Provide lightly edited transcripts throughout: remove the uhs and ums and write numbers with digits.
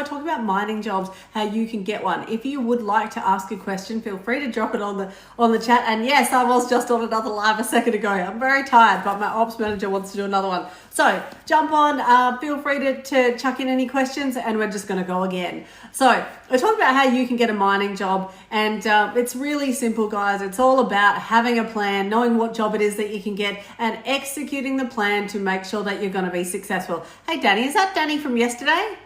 I talk about mining jobs, how you can get one. If you would like to ask a question, feel free to drop it on the chat. And yes, I was just on another live a second ago. I'm very tired, but my ops manager wants to do another one. So jump on, feel free to chuck in any questions, and we're just going to go again. So I talk about how you can get a mining job, and it's really simple, guys. It's all about having a plan, knowing what job it is that you can get, and executing the plan to make sure that you're going to be successful. Hey, Danny, is that Danny from yesterday?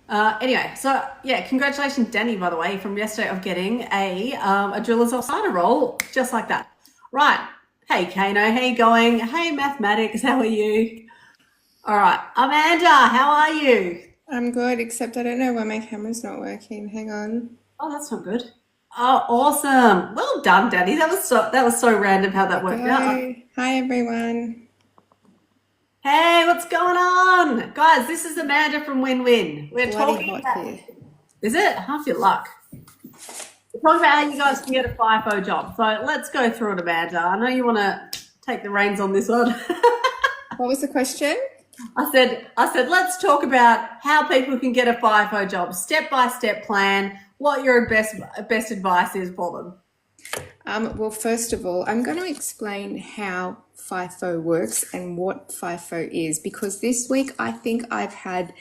Anyway, so yeah, congratulations, Danny, by the way, from yesterday of getting a driller's offsider role, just like that. Right. Hey, Kano, how you going? Hey, mathematics, how are you? All right, Amanda, how are you? I'm good, except I don't know why my camera's not working. Hang on. Oh, that's not good. Oh, awesome. Well done, Danny. That was so random how that worked out. Hi, everyone. Hey, what's going on? Guys, this is Amanda from Win-Win. We're Bloody talking hot about... here. Is it? Half your luck. We're talking about how you guys can get a FIFO job. So let's go through it, Amanda. I know you want to take the reins on this one. What was the question? I said, let's talk about how people can get a FIFO job, step-by-step plan, what your best advice is for them. Well, first of all, I'm going to explain how FIFO works and what FIFO is, because this week I think I've had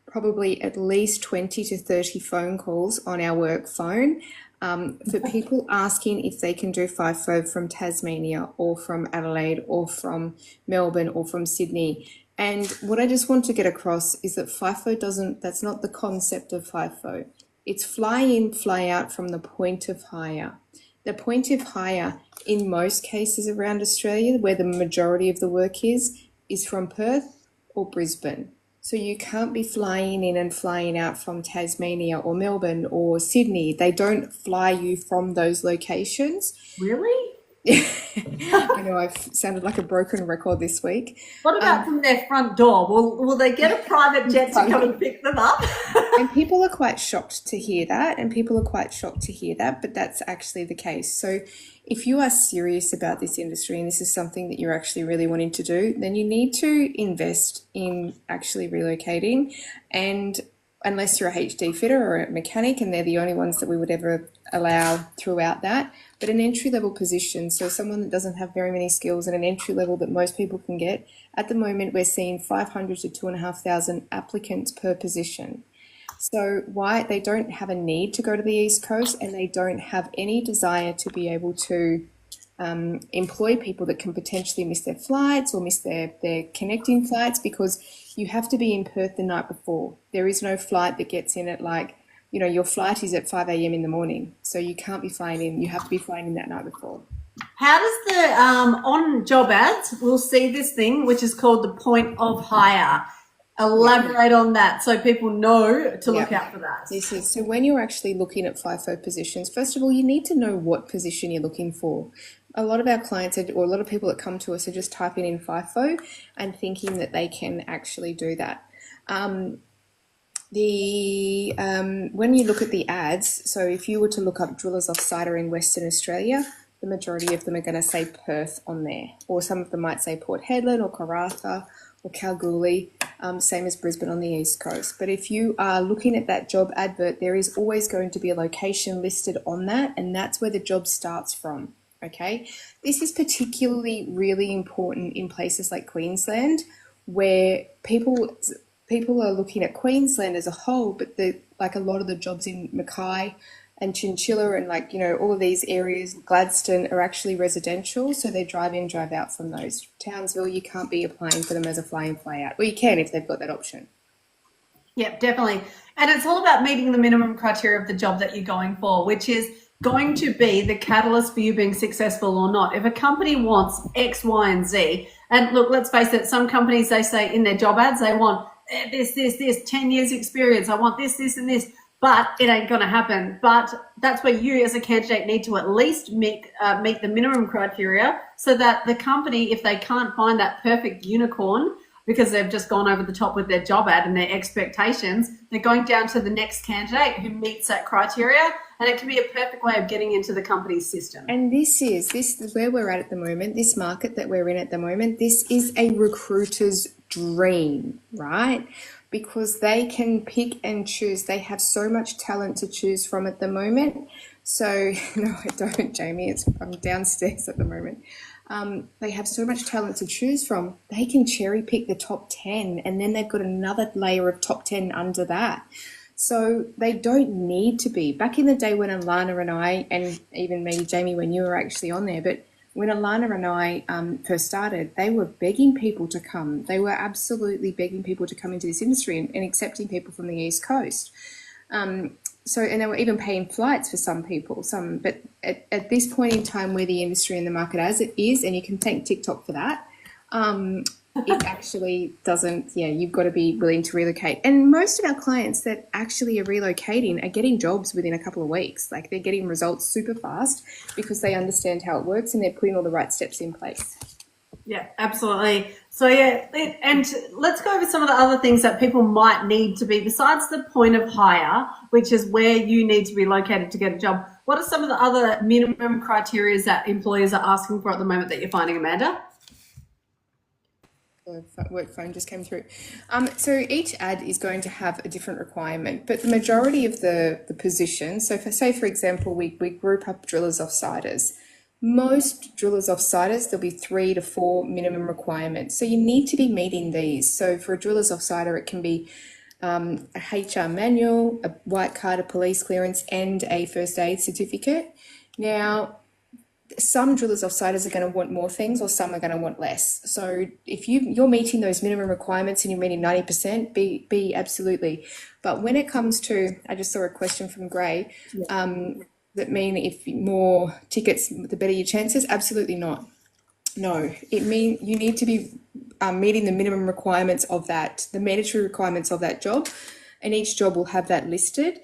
probably at least 20 to 30 phone calls on our work phone for people asking if they can do FIFO from Tasmania or from Adelaide or from Melbourne or from Sydney. And what I just want to get across is that FIFO that's not the concept of FIFO. It's fly in, fly out from the point of hire. The point of hire in most cases around Australia, where the majority of the work is from Perth or Brisbane. So you can't be flying in and flying out from Tasmania or Melbourne or Sydney. They don't fly you from those locations. Really? I know I've sounded like a broken record this week. What about from their front door? Will they get a private jet to come and pick them up? And people are quite shocked to hear that, but that's actually the case. So if you are serious about this industry and this is something that you're actually really wanting to do, then you need to invest in actually relocating. And unless you're a HD fitter or a mechanic, and they're the only ones that we would ever allow throughout that, but an entry-level position, so someone that doesn't have very many skills and an entry level that most people can get, at the moment we're seeing 500 to 2,500 applicants per position. So why they don't have a need to go to the East Coast, and they don't have any desire to be able to employ people that can potentially miss their flights or miss their connecting flights, because you have to be in Perth the night before. There is no flight that gets in at your flight is at 5 a.m. in the morning. So you can't be flying in. You have to be flying in that night before. How does the, on job ads, we'll see this thing, which is called the point of hire. Elaborate on that so people know to look out for that. So when you're actually looking at FIFO positions, first of all, you need to know what position you're looking for. A lot of our clients or a lot of people that come to us are just typing in FIFO and thinking that they can actually do that. When you look at the ads, so if you were to look up drillers offsider in Western Australia, the majority of them are going to say Perth on there, or some of them might say Port Hedland or Karratha or Kalgoorlie, same as Brisbane on the East Coast. But if you are looking at that job advert, there is always going to be a location listed on that, and that's where the job starts from. Okay, this is particularly really important in places like Queensland, where people are looking at Queensland as a whole, but a lot of the jobs in Mackay and Chinchilla and all of these areas, Gladstone, are actually residential. So they drive in, drive out from those. Townsville, you can't be applying for them as a fly in, fly out. Well, you can if they've got that option. Yep, definitely. And it's all about meeting the minimum criteria of the job that you're going for, which is going to be the catalyst for you being successful or not. If a company wants X, Y, and Z, and look, let's face it, some companies, they say in their job ads, they want this, 10 years experience. I want this, and this, but it ain't going to happen. But that's where you as a candidate need to at least meet the minimum criteria, so that the company, if they can't find that perfect unicorn because they've just gone over the top with their job ad and their expectations, they're going down to the next candidate who meets that criteria, and it can be a perfect way of getting into the company's system. And this is where we're at the moment, this market that we're in at the moment. This is a recruiter's dream, right? because they can pick and choose. They have so much talent to choose from at the moment. So, no, I don't, Jamie. I'm downstairs at the moment. They have so much talent to choose from. They can cherry pick the top 10, and then they've got another layer of top 10 under that. So they don't need to be. Back in the day when Alana and I, and even maybe Jamie when you were actually on there, but when Alana and I first started, they were begging people to come. They were absolutely begging people to come into this industry and accepting people from the East Coast. And they were even paying flights for some people, but at this point in time where the industry and the market as it is, and you can thank TikTok for that, it actually doesn't, you've got to be willing to relocate. And most of our clients that actually are relocating are getting jobs within a couple of weeks. Like, they're getting results super fast because they understand how it works and they're putting all the right steps in place. Yeah, absolutely. So and let's go over some of the other things that people might need to be, besides the point of hire, which is where you need to be located to get a job. What are some of the other minimum criteria that employers are asking for at the moment that you're finding, Amanda? The work phone just came through. So each ad is going to have a different requirement, but the majority of the positions, so for example, we group up drillers offsiders. Most drillers offsiders, there'll be 3 to 4 minimum requirements. So you need to be meeting these. So for a drillers offsider, it can be a HR manual, a white card, a police clearance, and a first aid certificate. Now, some drillers offsiders are going to want more things, or some are going to want less. So if you're meeting those minimum requirements and you're meeting 90%, be absolutely. But when it comes to, I just saw a question from Gray, that mean if more tickets, the better your chances? Absolutely not. No, it means you need to be meeting the minimum requirements of that, the mandatory requirements of that job, and each job will have that listed.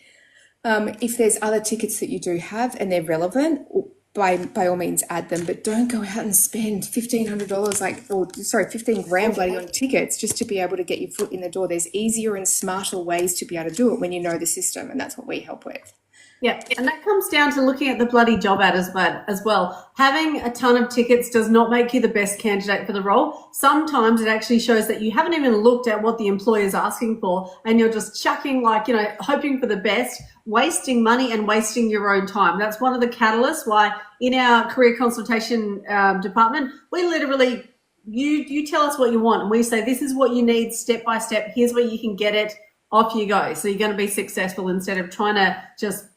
If there's other tickets that you do have and they're relevant, by all means add them, but don't go out and spend $1,500 15 grand bloody on tickets just to be able to get your foot in the door. There's easier and smarter ways to be able to do it when you know the system, and that's what we help with. Yeah, and that comes down to looking at the bloody job ad as well. Having a ton of tickets does not make you the best candidate for the role. Sometimes it actually shows that you haven't even looked at what the employer is asking for, and you're just chucking, hoping for the best, wasting money and wasting your own time. That's one of the catalysts why in our career consultation department, we literally, you tell us what you want, and we say, this is what you need step by step. Here's where you can get it. Off you go. So you're going to be successful instead of trying to just,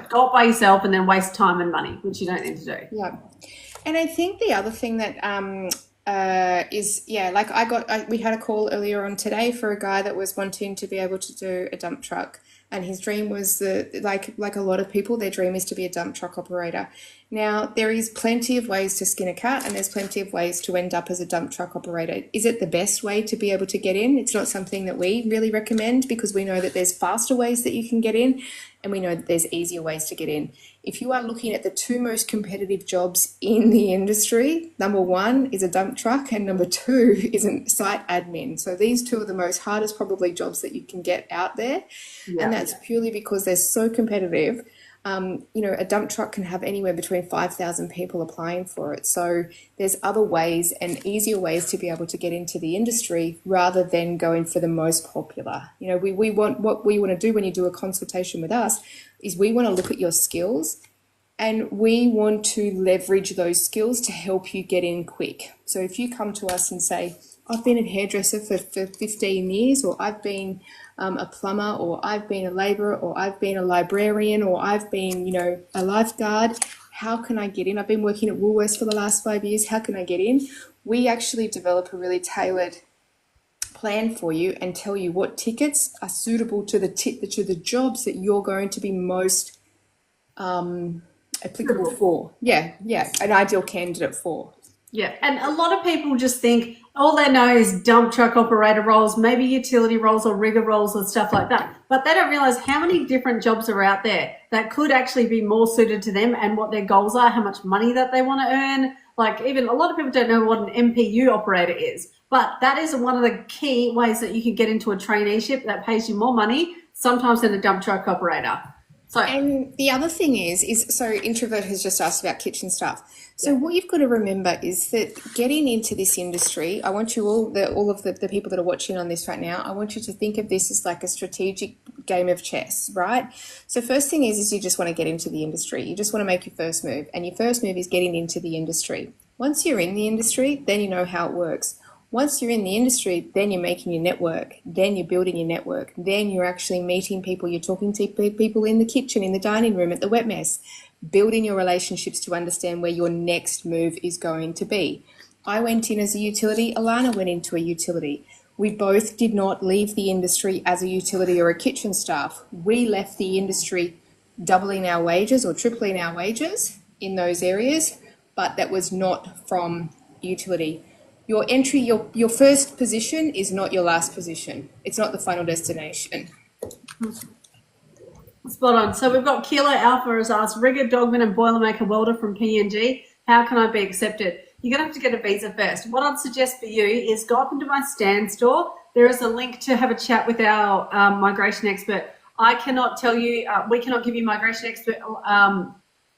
go up by yourself and then waste time and money, which you don't need to do. Yeah. And I think the other thing that we had a call earlier on today for a guy that was wanting to be able to do a dump truck. And his dream was like a lot of people, their dream is to be a dump truck operator. Now, there is plenty of ways to skin a cat, and there's plenty of ways to end up as a dump truck operator. Is it the best way to be able to get in? It's not something that we really recommend, because we know that there's faster ways that you can get in, and we know that there's easier ways to get in. If you are looking at the 2 most competitive jobs in the industry, number 1 is a dump truck, and number 2 is a site admin. So these 2 are the most hardest probably jobs that you can get out there. Yeah. And that's purely because they're so competitive. A dump truck can have anywhere between 5,000 people applying for it. So there's other ways and easier ways to be able to get into the industry rather than going for the most popular. What we want to do when you do a consultation with us is we want to look at your skills, and we want to leverage those skills to help you get in quick. So if you come to us and say, I've been a hairdresser for 15 years, or I've been a plumber, or I've been a labourer, or I've been a librarian, or I've been, a lifeguard. How can I get in? I've been working at Woolworths for the last 5 years. How can I get in? We actually develop a really tailored plan for you and tell you what tickets are suitable to the jobs that you're going to be most applicable for. Yeah, an ideal candidate for. Yeah, and a lot of people just think all they know is dump truck operator roles, maybe utility roles or rigger roles or stuff like that. But they don't realize how many different jobs are out there that could actually be more suited to them and what their goals are, how much money that they want to earn. Like, even a lot of people don't know what an MPU operator is, but that is one of the key ways that you can get into a traineeship that pays you more money, sometimes than a dump truck operator. So And the other thing is so Introvert has just asked about kitchen stuff. So what you've got to remember is that getting into this industry, I want you all of the people that are watching on this right now, I want you to think of this as like a strategic game of chess, right? So first thing is you just want to get into the industry. You just want to make your first move, and your first move is getting into the industry. Once you're in the industry, then you know how it works. Once you're in the industry, then you're making your network, then you're building your network, then you're actually meeting people, you're talking to people in the kitchen, in the dining room, at the wet mess, building your relationships to understand where your next move is going to be. I went in as a utility, Alana went into a utility. We both did not leave the industry as a utility or a kitchen staff. We left the industry doubling our wages or tripling our wages in those areas, but that was not from utility. Your entry, your first position is not your last position. It's not the final destination. spot on. So we've got Kilo Alpha has asked, rigger, dogman and boilermaker welder from PNG. How can I be accepted? You're going to have to get a visa first. What I'd suggest for you is go up into my Stand store. There is a link to have a chat with our migration expert. I cannot tell you, we cannot give you migration expert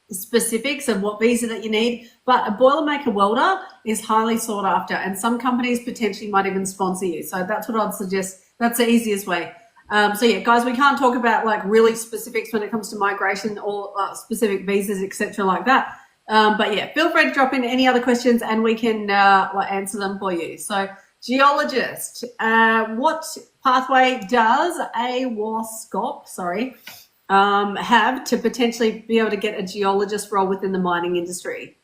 specifics of what visa that you need, but a boilermaker welder is highly sought after, and some companies potentially might even sponsor you. So that's what I'd suggest. That's the easiest way. So yeah, guys, we can't talk about like really specifics when it comes to migration or specific visas, etc., like that. But yeah, feel free to drop in any other questions, and we can answer them for you. So, geologist, what pathway does a WASCOP, have to potentially be able to get a geologist role within the mining industry?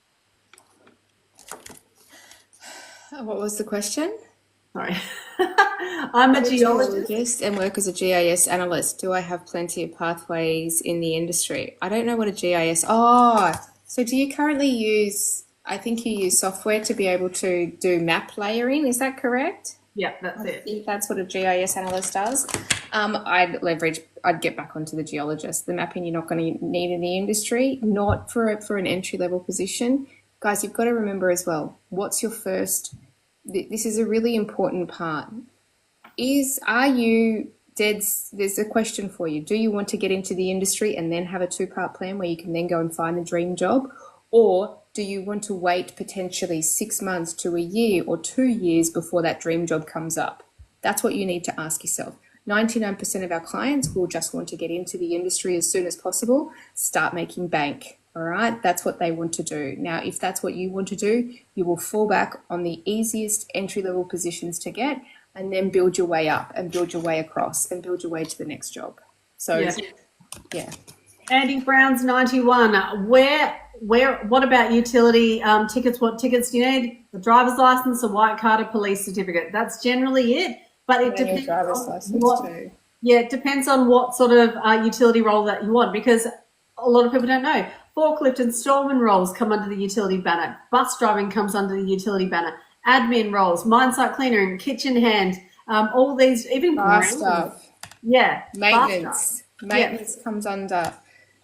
What was the question? Sorry. I'm a geologist and work as a GIS analyst. Do I have plenty of pathways in the industry? I don't know what a GIS. Oh, so do you currently use, I think you use software to be able to do map layering. Is that correct? Yeah, that's I it. think that's what a GIS analyst does. I'd get back onto the geologist. The mapping you're not going to need in the industry, not for an entry level position. Guys, you've got to remember as well, what's your first, this is a really important part. There's a question for you. Do you want to get into the industry and then have a 2-part plan where you can then go and find the dream job? Or do you want to wait potentially 6 months to a year or 2 years before that dream job comes up? That's what you need to ask yourself. 99% of our clients will just want to get into the industry as soon as possible, start making bank. All right, that's what they want to do. Now, if that's what you want to do, you will fall back on the easiest entry-level positions to get, and then build your way up and build your way across and build your way to the next job. So, yeah. Andy Brown's 91. What about utility tickets? What tickets do you need? The driver's license, a white card, a police certificate. That's generally it. But it depends. Driver's license too. Yeah, it depends on what sort of utility role that you want, because a lot of people don't know. Forklift and storeman roles come under the utility banner. Bus driving comes under the utility banner. Admin roles, mine site cleaner and kitchen hand, all these, even bar stuff. Yeah. Maintenance comes under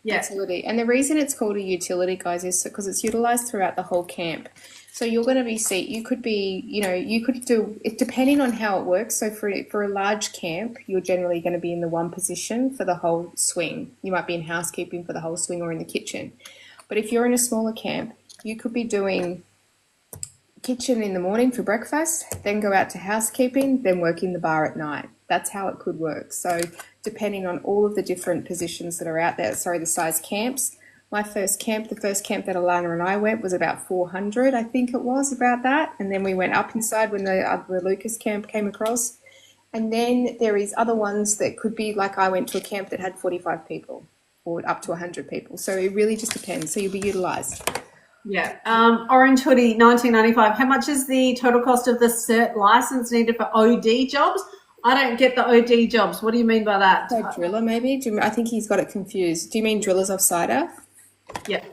utility. And the reason it's called a utility, guys, is because it's utilized throughout the whole camp. So you're going to be you could do it depending on how it works. So for a large camp, you're generally going to be in the one position for the whole swing. You might be in housekeeping for the whole swing or in the kitchen. But if you're in a smaller camp, you could be doing kitchen in the morning for breakfast, then go out to housekeeping, then work in the bar at night. That's how it could work. So depending on all of the different positions that are out there, the size camps. The first camp that Alana and I went was about 400, I think it was, about that. And then we went up inside when the Lucas camp came across. And then there is other ones that could be, like I went to a camp that had 45 people or up to 100 people. So it really just depends. So you'll be utilised. Yeah. Orange Hoodie, 1995. How much is the total cost of the cert license needed for OD jobs? I don't get the OD jobs. What do you mean by that? So driller, maybe? I think he's got it confused. Do you mean drillers off cider? Yeah.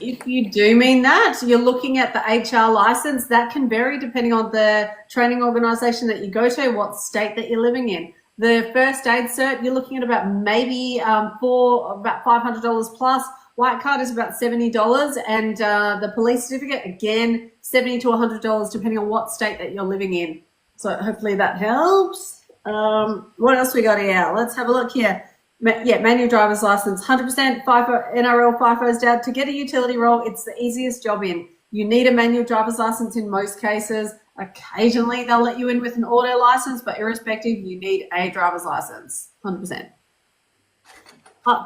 If you do mean that, you're looking at the HR license. That can vary depending on the training organisation that you go to, what state that you're living in. The first aid cert, you're looking at about maybe about $500 plus. White card is about $70, and the police certificate, again, $70 to $100, depending on what state that you're living in. So hopefully that helps. What else we got here? Let's have a look here. Manual driver's license, 100% FIFO, NRL FIFO's down. To get a utility role, it's the easiest job in. You need a manual driver's license in most cases. Occasionally, they'll let you in with an auto license, but irrespective, you need a driver's license, 100%.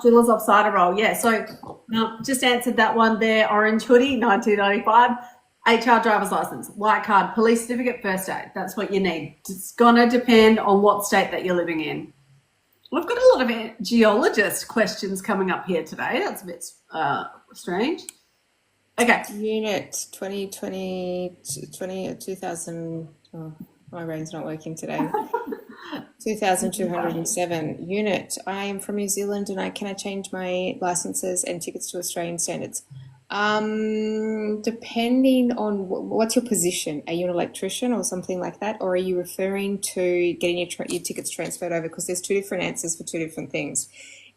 Jewelers offside role, yeah. So just answered that one there. Orange hoodie, 1995. HR driver's license, white card, police certificate, first aid. That's what you need. It's going to depend on what state that you're living in. We've got a lot of geologist questions coming up here today. That's a bit strange. Okay. Unit 2020, 2000, oh, my brain's not working today. 2,207. Unit, I am from New Zealand and can I change my licenses and tickets to Australian standards? Depending on what's your position, are you an electrician or something like that, or are you referring to getting your tickets transferred over? Because there's two different answers for two different things.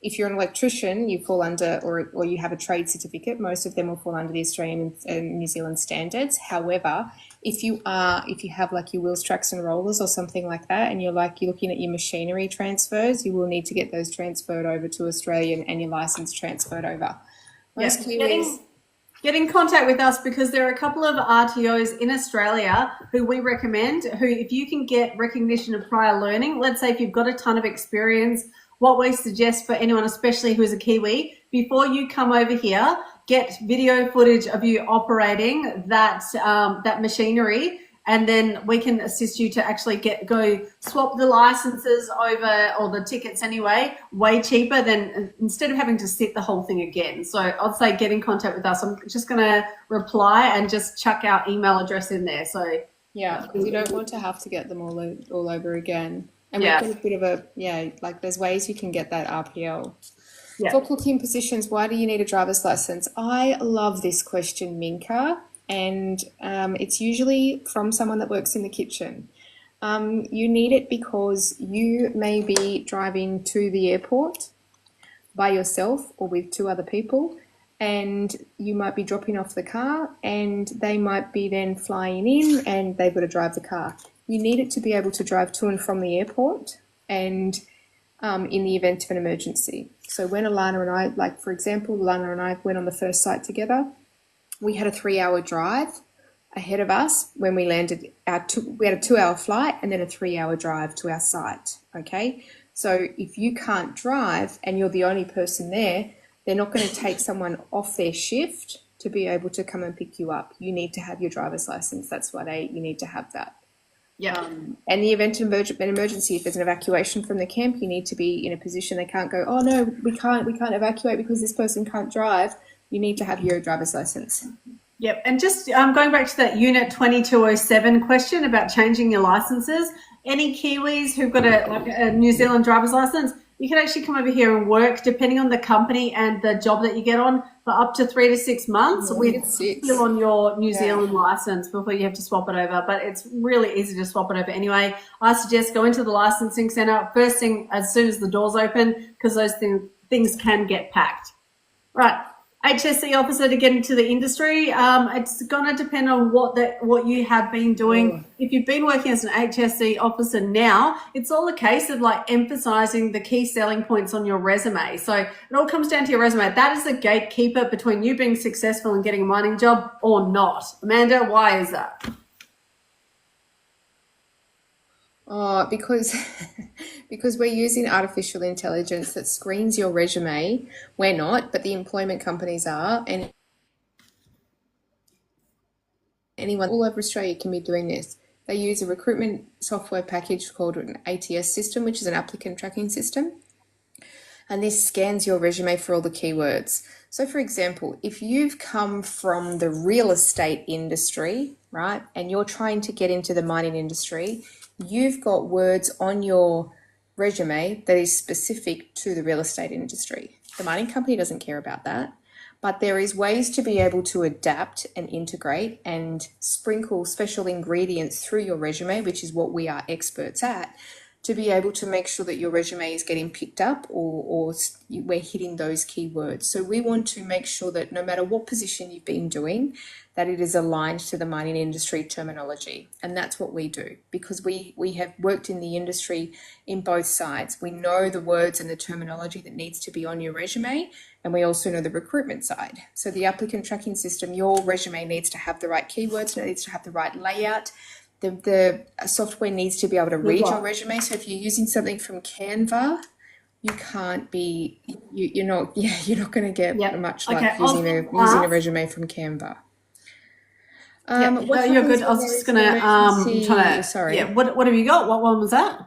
If you're an electrician, you fall under, or you have a trade certificate, most of them will fall under the Australian and New Zealand standards. However, if you have like your wheels, tracks and rollers or something like that, and you're looking at your machinery transfers, you will need to get those transferred over to Australian and your license transferred over. Most Kiwis... Get in contact with us because there are a couple of RTOs in Australia who we recommend, who if you can get recognition of prior learning, let's say if you've got a ton of experience, what we suggest for anyone, especially who is a Kiwi, before you come over here, get video footage of you operating that machinery, and then we can assist you to actually go swap the licenses over, or the tickets anyway, way cheaper than instead of having to sit the whole thing again. So I'd say get in contact with us. I'm just going to reply and just chuck our email address in there. So yeah, because you don't want to have to get them all over again. And we've got a bit of like there's ways you can get that RPL. Yeah. For cooking positions, why do you need a driver's license? I love this question, Minka. And it's usually from someone that works in the kitchen. You need it because you may be driving to the airport by yourself or with two other people, and you might be dropping off the car and they might be then flying in and they've got to drive the car. You need it to be able to drive to and from the airport and in the event of an emergency. So when Alana and I, like for example, Alana and I went on the first site together, we had a 3-hour drive ahead of us when we landed. We had a 2-hour flight and then a 3-hour drive to our site, okay? So if you can't drive and you're the only person there, they're not going to take someone off their shift to be able to come and pick you up. You need to have your driver's license. That's why you need to have that. Yeah. And the event of an emergency, if there's an evacuation from the camp, you need to be in a position they can't go, oh no, we can't evacuate because this person can't drive. You need to have your driver's license. Yep. And just going back to that Unit 2207 question about changing your licenses, any Kiwis who've got a New Zealand driver's license, you can actually come over here and work, depending on the company and the job that you get on, for up to 3 to 6 months with still on your New Zealand license before you have to swap it over. But it's really easy to swap it over anyway. I suggest go into the licensing centre first thing as soon as the doors open, because those things can get packed. Right. HSC officer to get into the industry, it's going to depend on what you have been doing. If you've been working as an HSC officer now, it's all a case of like emphasizing the key selling points on your resume. So it all comes down to your resume. That is the gatekeeper between you being successful and getting a mining job or not. Amanda, why is that? Oh, because we're using artificial intelligence that screens your resume. We're not, but the employment companies are, and anyone all over Australia can be doing this. They use a recruitment software package called an ATS system, which is an applicant tracking system. And this scans your resume for all the keywords. So for example, if you've come from the real estate industry, right, and you're trying to get into the mining industry, you've got words on your resume that is specific to the real estate industry. The mining company doesn't care about that, but there is ways to be able to adapt and integrate and sprinkle special ingredients through your resume, which is what we are experts at, to be able to make sure that your resume is getting picked up, or we're hitting those keywords. So we want to make sure that no matter what position you've been doing, that it is aligned to the mining industry terminology. And that's what we do, because we have worked in the industry in both sides. We know the words and the terminology that needs to be on your resume, and we also know the recruitment side. So the applicant tracking system, your resume needs to have the right keywords, and it needs to have the right layout. The software needs to be able to read your resume. So if you're using something from Canva, you can't be, you're not going to get much luck using a resume from Canva. You're good. I was just going to try to. Sorry. Yeah. What have you got? What one was that?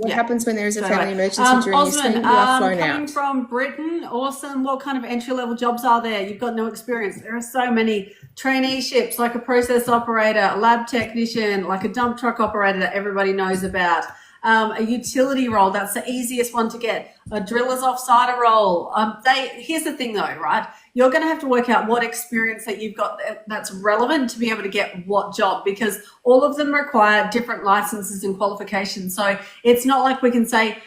What happens when there is a family emergency during this time? You are flown coming out. from Britain, awesome. What kind of entry-level jobs are there? You've got no experience. There are so many traineeships, like a process operator, a lab technician, like a dump truck operator that everybody knows about. A utility role, that's the easiest one to get. A driller's off-sider role. Here's the thing though, right? You're going to have to work out what experience that you've got that's relevant to be able to get what job, because all of them require different licenses and qualifications. So it's not like we can say,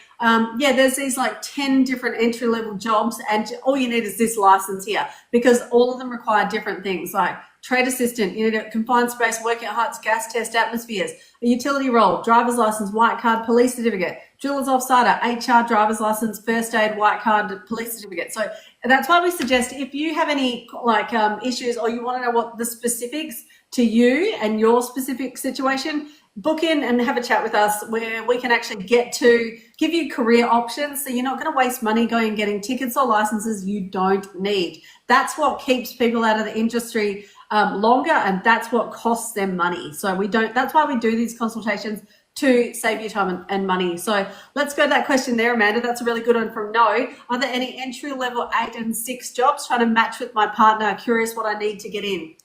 there's these like 10 different entry-level jobs and all you need is this license here, because all of them require different things, like trade assistant, you need a confined space, working at heights, gas test, atmospheres, a utility role, driver's license, white card, police certificate, driller's off-sider, HR, driver's license, first aid, white card, police certificate. So that's why we suggest, if you have any issues or you want to know what the specifics to you and your specific situation, book in and have a chat with us where we can actually get to give you career options, so you're not going to waste money going and getting tickets or licenses you don't need. That's what keeps people out of the industry longer, and that's what costs them money. So that's why we do these consultations, to save you time and money. So let's go to that question there, Amanda. That's a really good one from No. Are there any entry level 8 and 6 jobs? Trying to match with my partner, curious what I need to get in.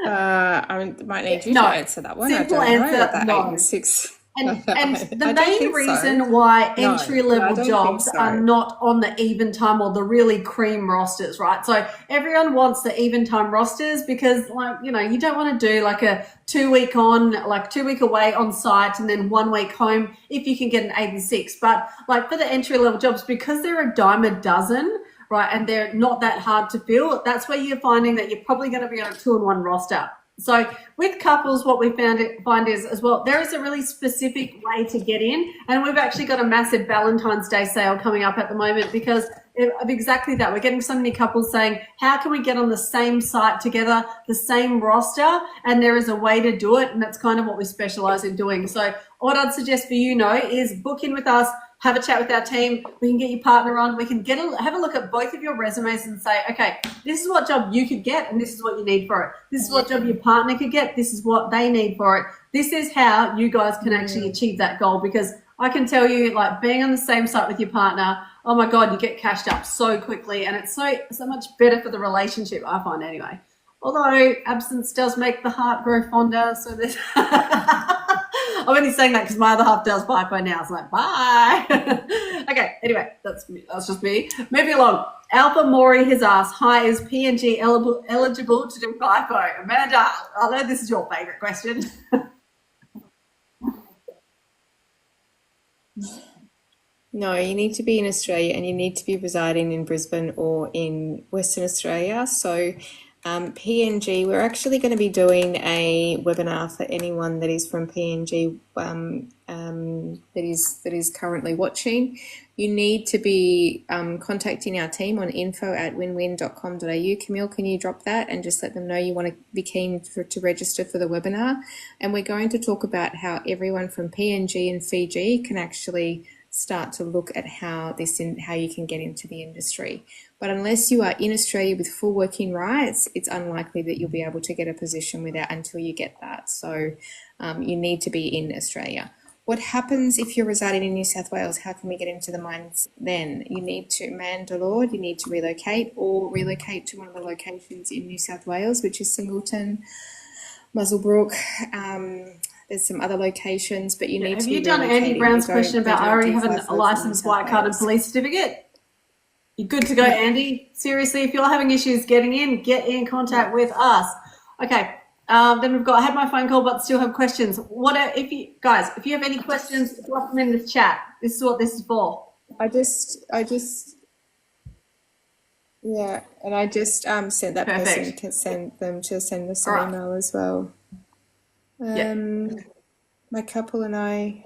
I might need you to answer that one. Simple answer, no. 8 and 6. And the main reason why entry-level jobs are not on the even time or the really cream rosters, right? So everyone wants the even time rosters because, you don't want to do like a 2 week on, like 2 week away on site and then 1 week home if you can get an 8 and 6. But like for the entry-level jobs, because they're a dime a dozen, right, and they're not that hard to fill, that's where you're finding that you're probably going to be on a 2-in-1 roster. So with couples, what we find is as well, there is a really specific way to get in, and we've actually got a massive Valentine's Day sale coming up at the moment because of exactly that. We're getting so many couples saying, how can we get on the same site together, the same roster? And there is a way to do it, and that's kind of what we specialize in doing. So what I'd suggest for you, is book in with us, have a chat with our team. We can get your partner on. We can have a look at both of your resumes and say, okay, this is what job you could get and this is what you need for it. This is what job your partner could get. This is what they need for it. This is how you guys can actually achieve that goal, because I can tell you, like, being on the same site with your partner, oh my God, you get cashed up so quickly, and it's so much better for the relationship, I find anyway. Although absence does make the heart grow fonder, so there's I'm only saying that because my other half does FIFO now. It's like, bye. Okay, anyway, that's just me. Moving along. Alpha Maury has asked, hi, is PNG eligible to do FIFO? Amanda, I know this is your favourite question. No, you need to be in Australia and you need to be residing in Brisbane or in Western Australia. So PNG, we're actually going to be doing a webinar for anyone that is from PNG that is currently watching. You need to be contacting our team on info@winwin.com.au. Camille, can you drop that and just let them know you want to be keen to register for the webinar? And we're going to talk about how everyone from PNG and Fiji can actually start to look at how you can get into the industry. But unless you are in Australia with full working rights, it's unlikely that you'll be able to get a position until you get that. So you need to be in Australia. What happens if you're residing in New South Wales? How can we get into the mines then? You need to, Mandalore, you need to relocate to one of the locations in New South Wales, which is Singleton, Muswellbrook. There's some other locations, but you need to be relocating. Have you done Andy Brown's question about I already have a licensed white card and police certificate? You're good to go, Andy. Seriously, if you're having issues getting in, get in contact with us. Okay. Then we've got, I had my phone call, but still have questions. If you guys, if you have any questions, drop them in the chat. This is what this is for. Yeah, and I just sent that person, Perfect. can send them to send us All an right. email as well. Yeah. My couple and I.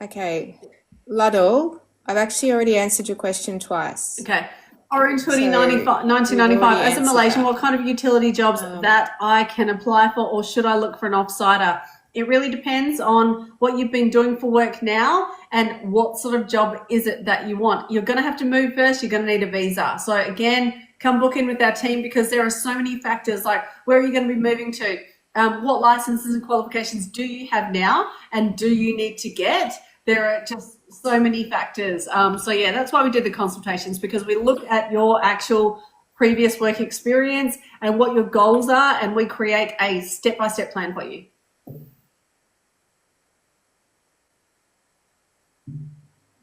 Okay, Luddle, I've actually already answered your question twice. Okay. Orange So Hoodie 95, we've already 1995. As a answered Malaysian, that. what kind of utility jobs that I can apply for, or should I look for an offsider? It really depends on what you've been doing for work now and what sort of job is it that you want. You're going to have to move first. You're going to need a visa. So again, come book in with our team because there are so many factors like where are you going to be moving to? What licenses and qualifications do you have now and do you need to get? There are just so many factors. So yeah, that's why we do the consultations, because we look at your actual previous work experience and what your goals are, and we create a step-by-step plan for you.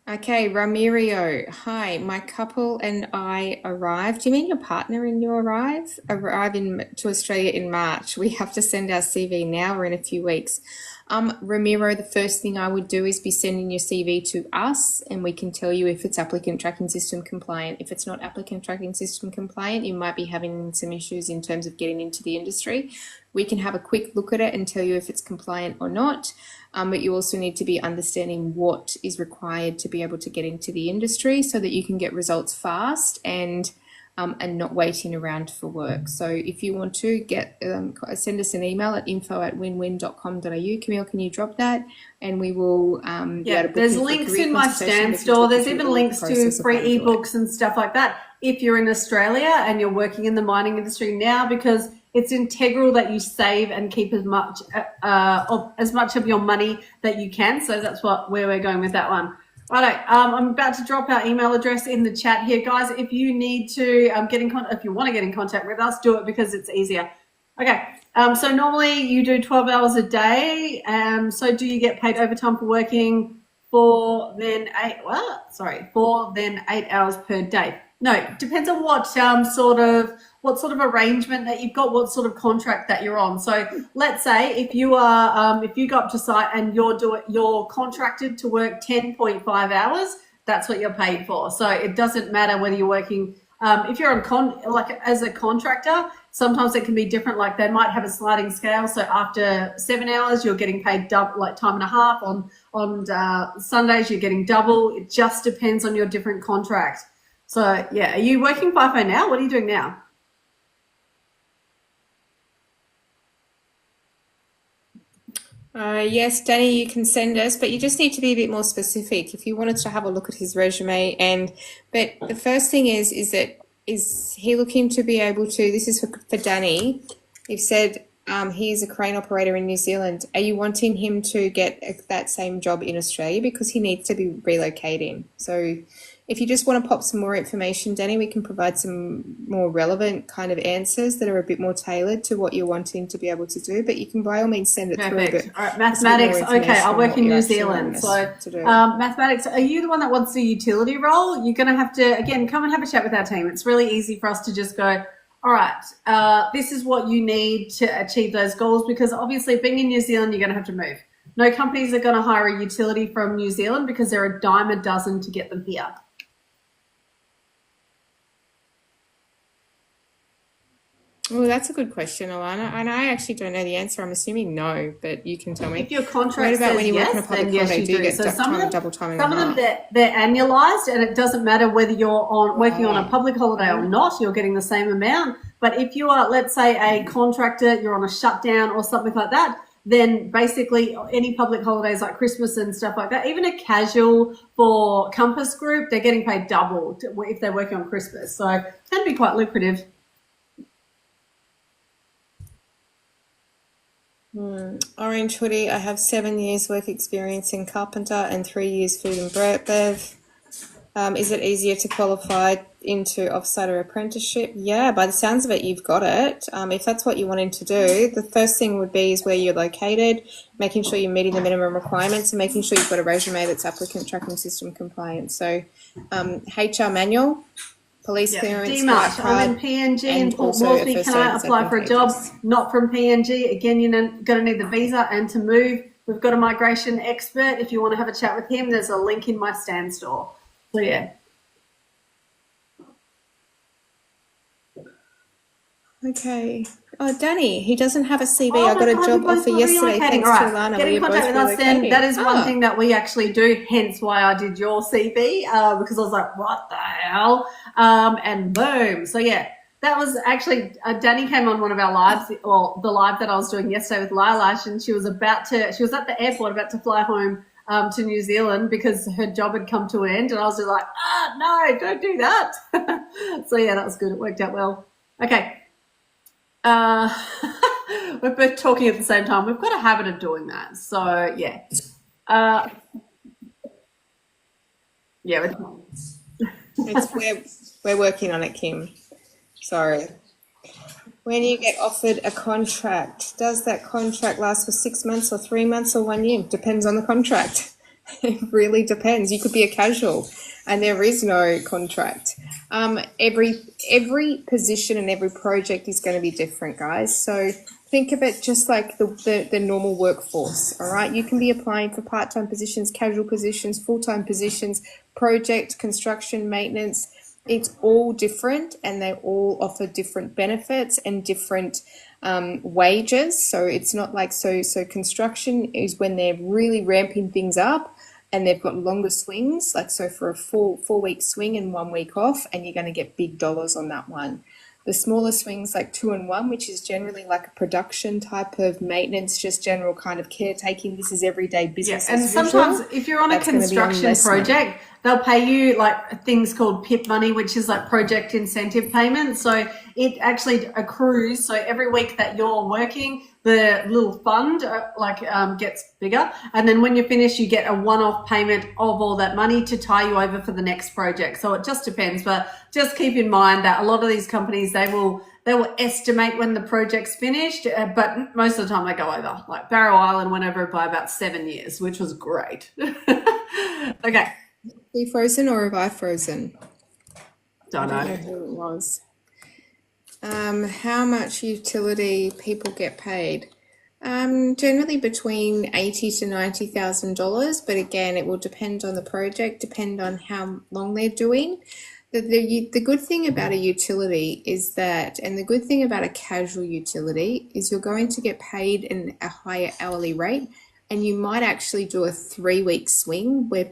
Okay, Ramirio. Hi, my couple and I arrived. Do you mean your partner and you arrive? Arrive to Australia in March. We have to send our CV now. We're in a few weeks. Ramiro, the first thing I would do is be sending your CV to us, and we can tell you if it's applicant tracking system compliant. If it's not applicant tracking system compliant, you might be having some issues in terms of getting into the industry. We can have a quick look at it and tell you if it's compliant or not. But you also need to be understanding what is required to be able to get into the industry so that you can get results fast and not waiting around for work. So if you want to send us an email at info@winwin.com.au. Camille, can you drop that? And we will be able to book There's you for a links career in my consultation. Stand We can store. talk you There's through even all the links to process of free how to do it. ebooks and stuff like that if you're in Australia and you're working in the mining industry now, because it's integral that you save and keep as much of your money that you can. So that's where we're going with that one. Righto, I'm about to drop our email address in the chat here, guys. If you need to if you want to get in contact with us, do it because it's easier. Okay, so normally you do 12 hours a day. So do you get paid overtime for working for then 8 hours per day? No, it depends on what sort of arrangement that you've got, what sort of contract that you're on. So let's say if you go up to site and you're contracted to work 10.5 hours, that's what you're paid for. So it doesn't matter whether you're working if you're as a contractor, sometimes it can be different. Like they might have a sliding scale. So after 7 hours, you're getting paid double, like time and a half. On Sundays, you're getting double. It just depends on your different contract. So yeah, are you working FIFO now? What are you doing now? Yes, Danny, you can send us, but you just need to be a bit more specific. If you wanted to have a look at his resume, but the first thing is he looking to be able to? This is for Danny. You've said he is a crane operator in New Zealand. Are you wanting him to get that same job in Australia because he needs to be relocating? So if you just want to pop some more information, Danny, we can provide some more relevant kind of answers that are a bit more tailored to what you're wanting to be able to do. But you can by all means send it through. Perfect. But All right, mathematics. Okay, I work in New Zealand. So do. mathematics, are you the one that wants the utility role? You're going to have to, again, come and have a chat with our team. It's really easy for us to just go, all right, this is what you need to achieve those goals, because obviously being in New Zealand, you're going to have to move. No companies are going to hire a utility from New Zealand because they're a dime a dozen to get them here. Well, that's a good question, Alana. And I actually don't know the answer. I'm assuming no, but you can tell me. If your contract What about says when you work in a yes, public then yes, holiday? you Do you do. get So some of double time and them, a half? they're annualized, and it doesn't matter whether you're working on a public holiday or not. You're getting the same amount. But if you are, let's say, a contractor, you're on a shutdown or something like that, then basically any public holidays like Christmas and stuff like that, even a casual for Compass Group, they're getting paid double if they're working on Christmas. So it can be quite lucrative. Orange hoodie. I have 7 years work experience in carpenter and 3 years food and bev. Is it easier to qualify into offsite or apprenticeship, yeah, by the sounds of it, you've got it. If that's what you're wanting to do, the first thing would be is where you're located, making sure you're meeting the minimum requirements, and making sure you've got a resume that's applicant tracking system compliant. So, HR manual, police Yeah, clearance, white DMART. I'm in card, PNG in and Port also a Moresby. Can first aid I is apply for a job advantageous. not from PNG? Again, you're going to need the visa, and to move, we've got a migration expert. If you want to have a chat with him, there's a link in my stand store. So yeah. Okay. Oh, Danny, he doesn't have a CV. Oh I got my a God, job you both offer are yesterday relocating. thanks All to right, Alana. get We in are contact both with us then. That relocating. is one thing that we actually do, hence why I did your CV, because I was like, what the hell? And boom. So yeah, that was actually, Danny came on one of our lives, or the live that I was doing yesterday with Lilash, and she was at the airport about to fly home to New Zealand because her job had come to an end. And I was just like, no, don't do that. So yeah, that was good. It worked out well. Okay. Uh, we're both talking at the same time. We've got a habit of doing that. So yeah. Uh, yeah. We're working on it, Kim. Sorry. When you get offered a contract, does that contract last for 6 months or 3 months or 1 year? Depends on the contract. It really depends. You could be a casual, and there is no contract. Every position and every project is going to be different, guys. So think of it just like the normal workforce. All right, you can be applying for part-time positions, casual positions, full-time positions, project, construction, maintenance. It's all different, and they all offer different benefits and different wages. So it's not like so construction is when they're really ramping things up and they've got longer swings, like so for a 4 week swing and 1 week off, and you're going to get big dollars on that one. The smaller swings like 2 and 1, which is generally like a production type of maintenance, just general kind of caretaking. This is everyday business And as sometimes usual. if you're on a That's going to be on construction less money. project, they'll pay you like things called PIP money, which is like project incentive payment. So it actually accrues. So every week that you're working, the little fund gets bigger. And then when you finish, you get a one-off payment of all that money to tie you over for the next project. So it just depends. But just keep in mind that a lot of these companies, they will estimate when the project's finished, but most of the time they go over. Like Barrow Island went over by about 7 years, which was great. Okay. Are you frozen or have I frozen? Don't I don't know. know who it was. How much utility people get paid? Generally between $80,000 to $90,000, but again, it will depend on the project, depend on how long they're doing. The good thing about a utility is that, and the good thing about a casual utility is you're going to get paid a higher hourly rate, and you might actually do a 3 week swing where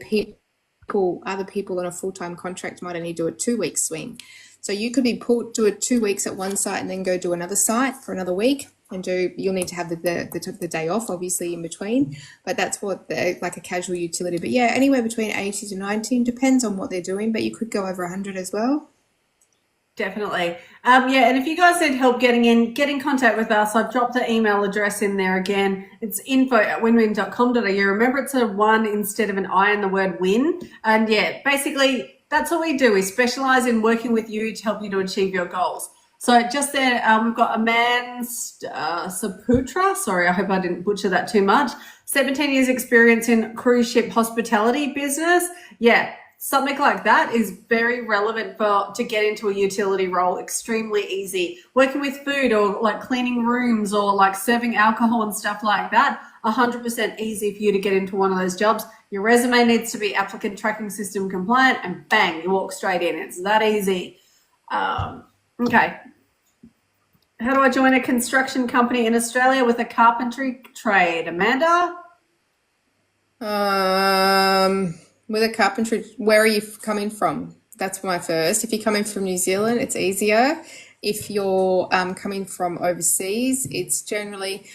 other people on a full-time contract might only do a 2 week swing. So you could do it 2 weeks at one site and then go do another site for another week, and you'll need to have the day off obviously in between, but that's what like a casual utility. But yeah, anywhere between 80 to 90, depends on what they're doing, but you could go over 100 as well. Definitely. Yeah, and if you guys need help get in contact with us. I've dropped the email address in there again. It's info@winwin.com.au. Remember, it's a 1 instead of an I in the word win. And yeah, basically, that's all we do. We specialize in working with you to help you to achieve your goals. So just there, we've got Aman Saputra. Sorry, I hope I didn't butcher that too much. 17 years experience in cruise ship hospitality business. Yeah. Something like that is very relevant to get into a utility role. Extremely easy. Working with food or like cleaning rooms or like serving alcohol and stuff like that, 100% easy for you to get into one of those jobs. Your resume needs to be applicant tracking system compliant, and bang, you walk straight in. It's that easy. Okay. How do I join a construction company in Australia with a carpentry trade? Amanda? With a carpentry, where are you coming from? That's my first. If you're coming from New Zealand, it's easier. If you're coming from overseas, it's generally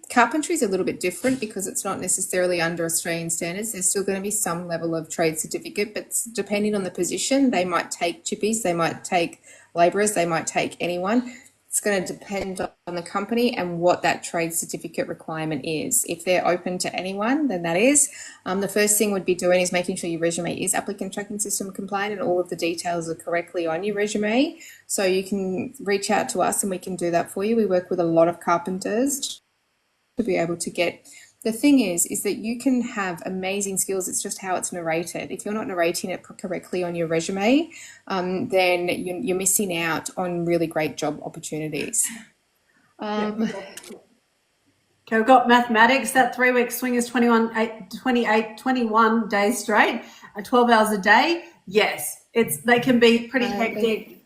carpentry is a little bit different because it's not necessarily under Australian standards. There's still going to be some level of trade certificate, but depending on the position, they might take chippies, they might take labourers, they might take anyone. It's going to depend on the company and what that trade certificate requirement is. If they're open to anyone, then that is. The first thing would be doing is making sure your resume is applicant tracking system compliant and all of the details are correctly on your resume. So you can reach out to us and we can do that for you. We work with a lot of carpenters to be able to get. The thing is that you can have amazing skills. It's just how it's narrated. If you're not narrating it correctly on your resume, then you're missing out on really great job opportunities. Okay, we've got mathematics. That 3-week swing is 21 days straight, 12 hours a day. Yes, they can be pretty hectic.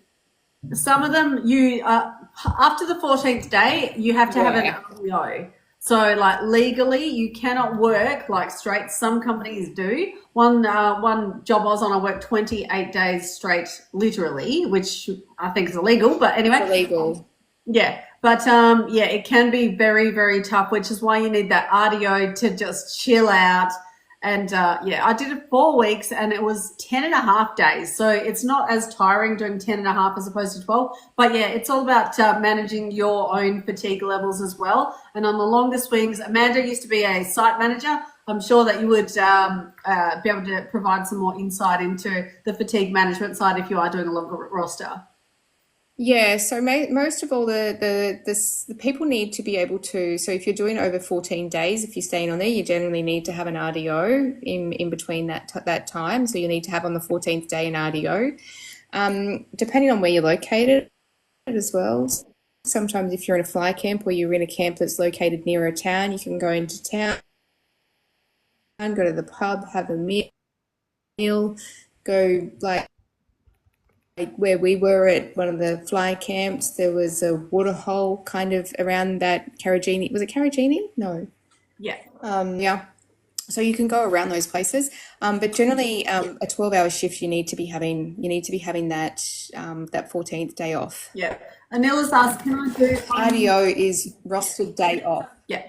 Some of them, after the 14th day, you have to have an RTO. So, like, legally, you cannot work like straight. Some companies do. One job I was on, I worked 28 days straight, literally, which I think is illegal. But anyway, It's illegal. yeah. But yeah, it can be very, very tough, which is why you need that RDO to just chill out. And yeah, I did it 4 weeks and it was 10 and a half days. So it's not as tiring doing 10 and a half as opposed to 12. But yeah, it's all about managing your own fatigue levels as well. And on the longer swings, Amanda used to be a site manager. I'm sure that you would be able to provide some more insight into the fatigue management side if you are doing a longer roster. Yeah, so most of all, the people need to be able to. So if you're doing over 14 days, if you're staying on there, you generally need to have an RDO in between that time. So you need to have on the 14th day an RDO. Depending on where you're located as well. Sometimes if you're in a fly camp or you're in a camp that's located near a town, you can go into town, go to the pub, have a meal, go like where we were at one of the fly camps, there was a waterhole kind of around that Carragini. Was it Carragini? No. Yeah. Yeah. So you can go around those places, but generally a 12-hour shift you need to be having that that 14th day off. Yeah. Anila's asked, can I do RDO is rostered day off. Yeah.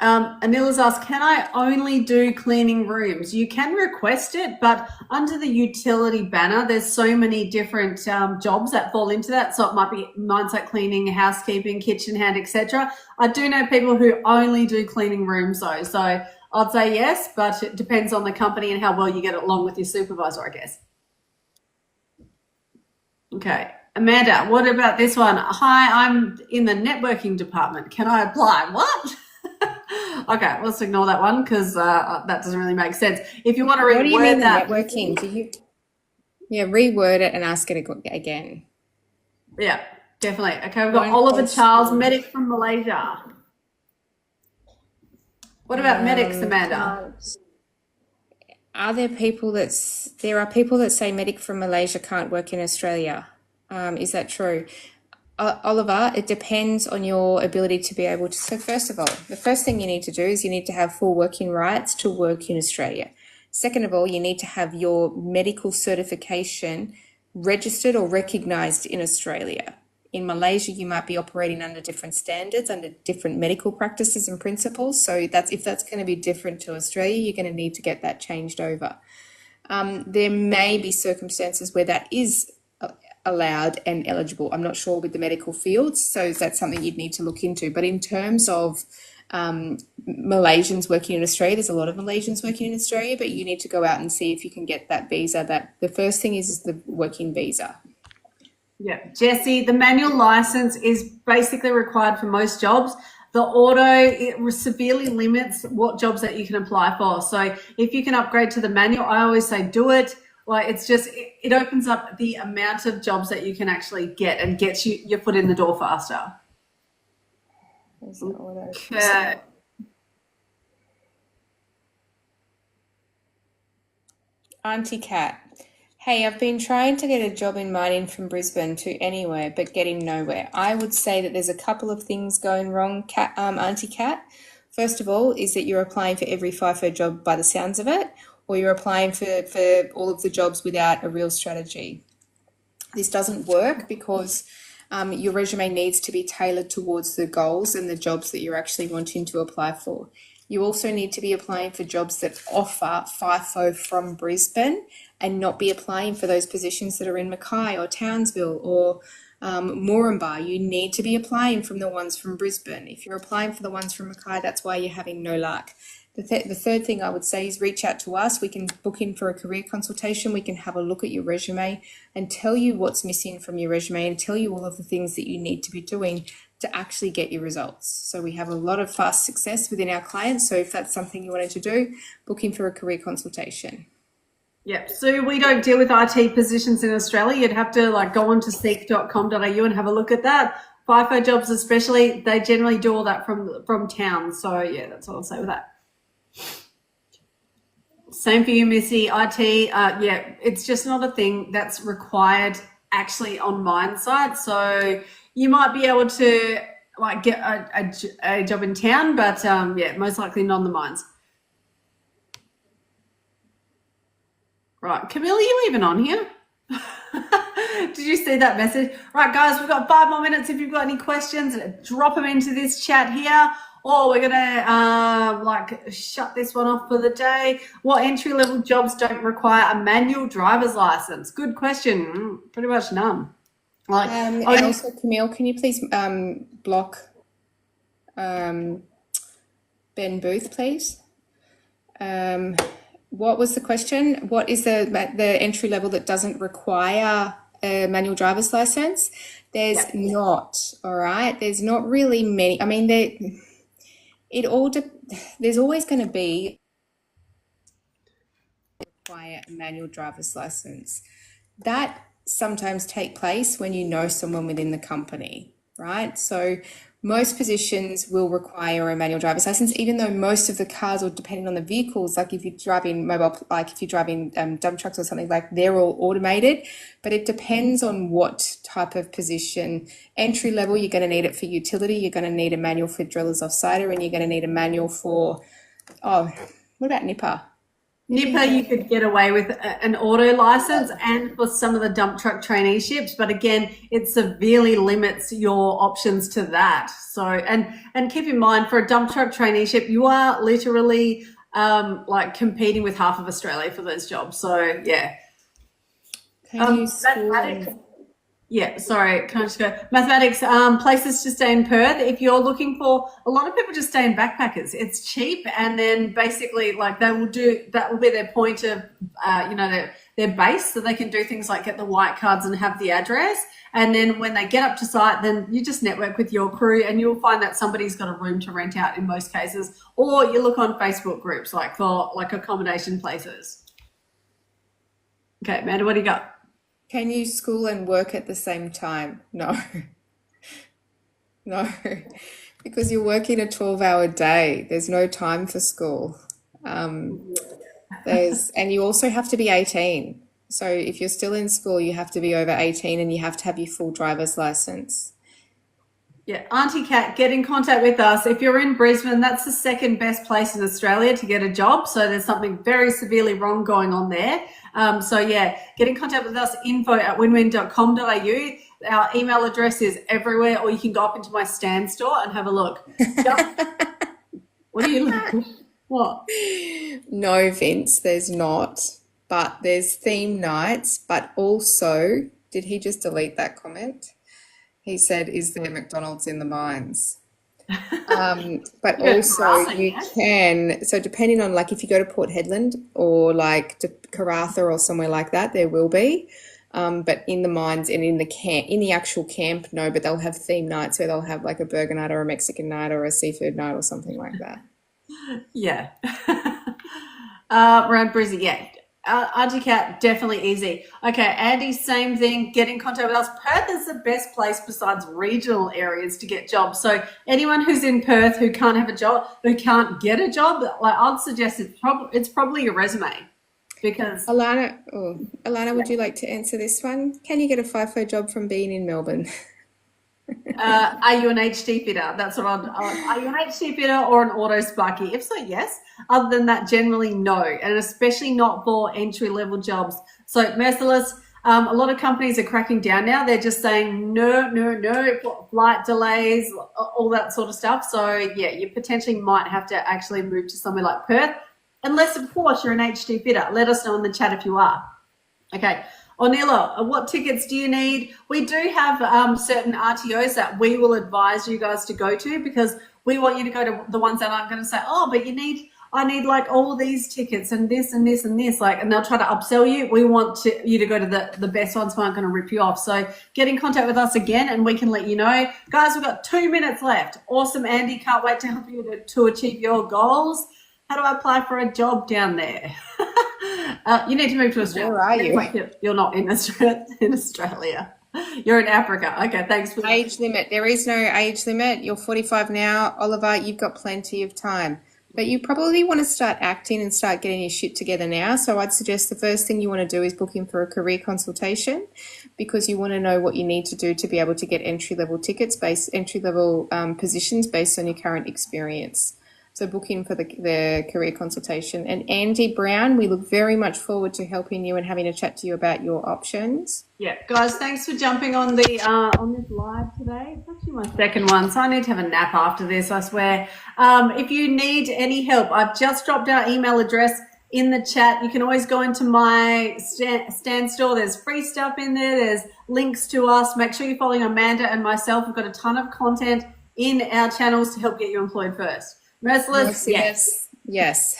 Anila's asked, can I only do cleaning rooms? You can request it, but under the utility banner, there's so many different jobs that fall into that. So it might be mindset cleaning, housekeeping, kitchen hand, etc. I do know people who only do cleaning rooms though. So I'd say yes, but it depends on the company and how well you get along with your supervisor, I guess. Okay. Amanda, what about this one? Hi, I'm in the networking department. Can I apply? What? Okay, let's ignore that one because that doesn't really make sense. If you want to What do you mean reword the that, networking? Yeah, reword it and ask it again. yeah, definitely. Okay, we've got One Oliver question. Charles, medic from Malaysia. What about medics, Amanda? Are there people there are people that say medic from Malaysia can't work in Australia? Is that true? Oliver, it depends on your ability to be able to. So first of all, the first thing you need to do is you need to have full working rights to work in Australia. Second of all, you need to have your medical certification registered or recognised in Australia. In Malaysia, you might be operating under different standards, under different medical practices and principles. So if that's going to be different to Australia, you're going to need to get that changed over. There may be circumstances where that is allowed and eligible. I'm not sure with the medical fields, so that's something you'd need to look into. But in terms of Malaysians working in Australia, there's a lot of Malaysians working in Australia, but you need to go out and see if you can get that visa. That the first thing is the working visa. Yeah, Jesse, the manual license is basically required for most jobs. The auto, it severely limits what jobs that you can apply for. So if you can upgrade to the manual, I always say do it. Like it's just, it opens up the amount of jobs that you can actually get and gets you your foot in the door faster. Okay. Auntie Kat, hey, I've been trying to get a job in mining from Brisbane to anywhere, but getting nowhere. I would say that there's a couple of things going wrong, Auntie Kat. First of all, is that you're applying for every FIFO job by the sounds of it, or you're applying for all of the jobs without a real strategy. This doesn't work because your resume needs to be tailored towards the goals and the jobs that you're actually wanting to apply for. You also need to be applying for jobs that offer FIFO from Brisbane and not be applying for those positions that are in Mackay or Townsville or Moranbah, you need to be applying from the ones from Brisbane. If you're applying for the ones from Mackay, that's why you're having no luck. The third thing I would say is reach out to us. We can book in for a career consultation. We can have a look at your resume and tell you what's missing from your resume and tell you all of the things that you need to be doing to actually get your results. So we have a lot of fast success within our clients. So if that's something you wanted to do, book in for a career consultation. Yep. So we don't deal with IT positions in Australia. You'd have to like go on to seek.com.au and have a look at that. FIFO jobs especially, they generally do all that from town. So yeah, that's all I'll say with that. Same for you, Missy. IT, yeah, it's just not a thing that's required actually on mine site. So you might be able to like get a job in town, but yeah, most likely not on the mines. Right, Camille, are you even on here? Did you see that message? Right, guys, we've got 5 more minutes. If you've got any questions, drop them into this chat here. Or we're gonna like shut this one off for the day. What entry-level jobs don't require a manual driver's license? Good question. Pretty much none. Like, And also, Camille, can you please block Ben Booth, please? What was the question? What is the entry level that doesn't require a manual driver's license? There's not, all right? There's not really many. I mean, there's always going to be require a manual driver's license. That sometimes take place when you know someone within the company, right? So most positions will require a manual driver's license, even though most of the cars, or depending on the vehicles, like if you're driving if you're driving dump trucks or something, like they're all automated, but it depends on what type of position. Entry level, you're going to need it for utility, you're going to need a manual for drillers off-sider, and you're going to need a manual for, what about Nipper? Nipper, you could get away with an auto license and for some of the dump truck traineeships, but again, it severely limits your options to that. So, and keep in mind, for a dump truck traineeship, you are literally like competing with half of Australia for those jobs. So, yeah. Mathematics. Yeah, sorry, can I just go? Mathematics, places to stay in Perth. If you're looking for, a lot of people just stay in backpackers. It's cheap, and then basically, like, that will be their point of, their base, so they can do things like get the white cards and have the address. And then when they get up to site, then you just network with your crew, and you'll find that somebody's got a room to rent out in most cases, or you look on Facebook groups, like for like accommodation places. Okay, Amanda, what do you got? Can you school and work at the same time? No. No, because you're working a 12-hour day. There's no time for school. And you also have to be 18. So if you're still in school, you have to be over 18 and you have to have your full driver's license. Yeah, Auntie Kat, get in contact with us. If you're in Brisbane, that's the second best place in Australia to get a job. So there's something very severely wrong going on there. So yeah, get in contact with us, info@winwin.com.au. Our email address is everywhere, or you can go up into my stand store and have a look. What are you looking for? What? No, Vince, there's not. But there's theme nights, but also, did he just delete that comment? He said, is there McDonald's in the mines? But also you can, so depending on, like, if you go to Port Hedland or like to Karratha or somewhere like that, there will be. But in the mines and in the actual camp, no, but they'll have theme nights where they'll have like a burger night or a Mexican night or a seafood night or something like that. Yeah. Around Brizzy, yeah. Auntie Cat, definitely easy. Okay, Andy, same thing. Get in contact with us. Perth is the best place besides regional areas to get jobs. So anyone who's in Perth who can't have a job, who can't get a job, like, I'd suggest it's probably your resume. Because Alana, would you like to answer this one? Can you get a FIFO job from being in Melbourne? Are you an HD fitter? That's what are you an HD fitter or an auto sparky? If so, yes. Other than that, generally no, and especially not for entry-level jobs. So merciless. A lot of companies are cracking down now. They're just saying no, flight delays, all that sort of stuff. So yeah, you potentially might have to actually move to somewhere like Perth, unless of course you're an HD fitter. Let us know in the chat if you are. Okay. Ornella, what tickets do you need? We do have certain RTOs that we will advise you guys to go to, because we want you to go to the ones that aren't going to say, oh, but I need like all these tickets and this and this and this, like, and they'll try to upsell you. We want you to go to the best ones who aren't going to rip you off. So get in contact with us again and we can let you know. Guys, we've got 2 minutes left. Awesome, Andy. Can't wait to help you to achieve your goals. How do I apply for a job down there? You need to move to Australia. Where are you? Wait, you're not in Australia. You're in Africa. Okay, thanks for Age limit. There is no age limit. You're 45 now. Oliver, you've got plenty of time. But you probably want to start acting and start getting your shit together now. So I'd suggest the first thing you want to do is book in for a career consultation, because you want to know what you need to do to be able to get entry-level positions based on your current experience. So book in for the career consultation. And Andy Brown, we look very much forward to helping you and having a chat to you about your options. Yeah, guys, thanks for jumping on the on this live today. It's actually my second one, so I need to have a nap after this, I swear. If you need any help, I've just dropped our email address in the chat. You can always go into my stand store. There's free stuff in there. There's links to us. Make sure you're following Amanda and myself. We've got a ton of content in our channels to help get you employed first. Merciless? Yes.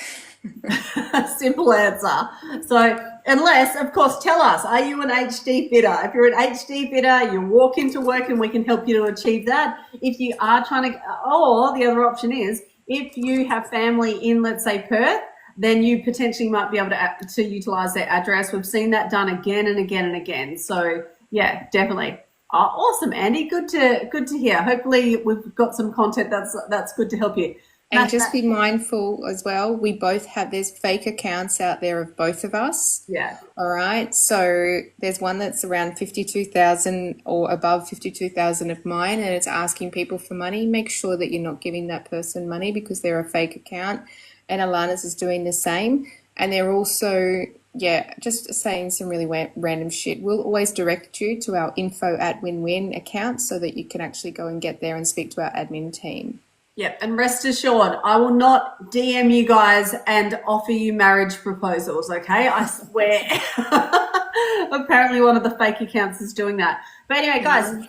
Simple answer. So unless, of course, tell us, are you an HD fitter? If you're an HD fitter, you walk into work and we can help you to achieve that. If you are trying to, or the other option is, if you have family in, let's say, Perth, then you potentially might be able to utilize their address. We've seen that done again and again and again. So yeah, definitely. Oh, awesome, Andy. Good to hear. Hopefully we've got some content that's good to help you. And just be mindful as well, we both have, there's fake accounts out there of both of us. Yeah. All right. So there's one that's around 52,000 or above 52,000 of mine, and it's asking people for money. Make sure that you're not giving that person money because they're a fake account. And Alana's is doing the same. And they're also, just saying some really random shit. We'll always direct you to our info@winwin account so that you can actually go and get there and speak to our admin team. Yep, and rest assured, I will not DM you guys and offer you marriage proposals, okay? I swear. Apparently one of the fake accounts is doing that. But anyway, guys,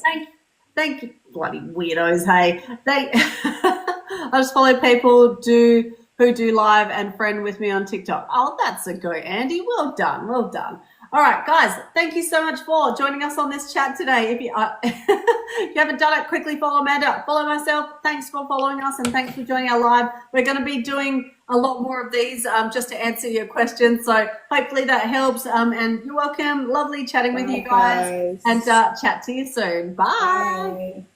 thank you, bloody weirdos, hey. I just follow people who do live and friend with me on TikTok. Oh, that's a go, Andy. Well done, well done. All right, guys, thank you so much for joining us on this chat today. If you, if you haven't done it, quickly follow Amanda, follow myself. Thanks for following us and thanks for joining our live. We're going to be doing a lot more of these just to answer your questions. So hopefully that helps. And you're welcome. Lovely chatting with you guys. And chat to you soon. Bye.